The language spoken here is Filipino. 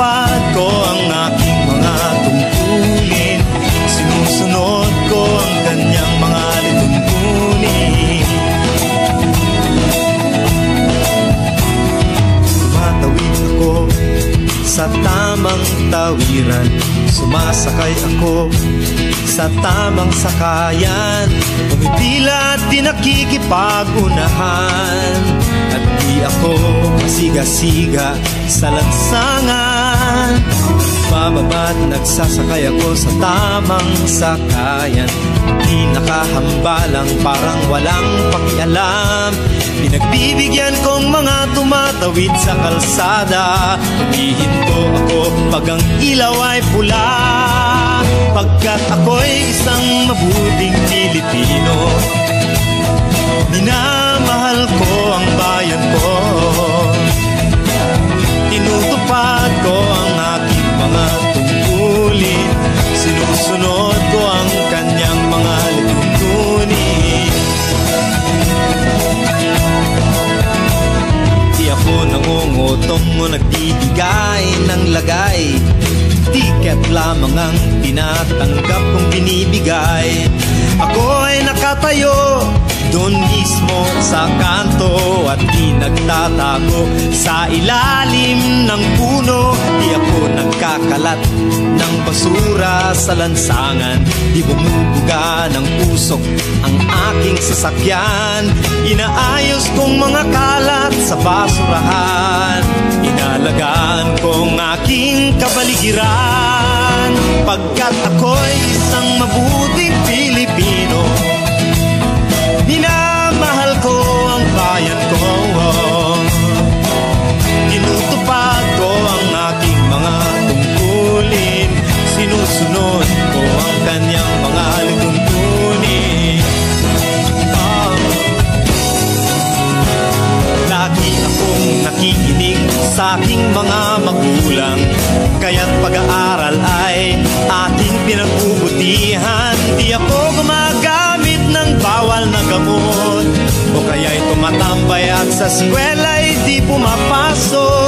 Tinutupad ko ang aking mga tungkulin, sinusunod ko ang kanyang mga lituntunin. Tumatawid ako sa tamang tawiran, sumasakay ako sa tamang sakayan, tumitila at di nakikipag-unahan, at di ako siga-siga sa lansangan. Bababa't nagsasakay ako sa tamang sakayan, di nakahambalang parang walang pakialam. Pinagbibigyan kong mga tumatawid sa kalsada, humihinto ako pag ang ilaw ay pula, pagkat ako'y isang mabuting Pilipino. Minamahal ko ang bayan ko, tinutupad ko ang aking mga tungkulin, sinusunod ko ang kanyang mga lituntunin. Di ako nangungutong o nagbibigay ng lagay, tiket lamang ang tinatanggap kong binibigay. Ako ay nakatayo doon mismo sa kanto at di nagtatago sa ilalim ng puno. Di ako nagkakalat ng basura sa lansangan, di bumubuga ng usok ang aking sasakyan. Inaayos kong mga kalat sa basurahan, inalagaan kong aking kabaligiran, pagkat ako'y isang mabuting Pilipino. Minamahal ko ang bayan ko, tinutupad ko ang aking mga tungkulin, sinusunod ko ang kanyang mga lituntunin. Lagi akong nakikinig sa aking mga magulang, kaya't pag-aaral ay aking pinagbubutihan. Di ako gumagamit ng bawal na gamot, o kaya'y tumatambay at sa eskwela'y di pumapasok.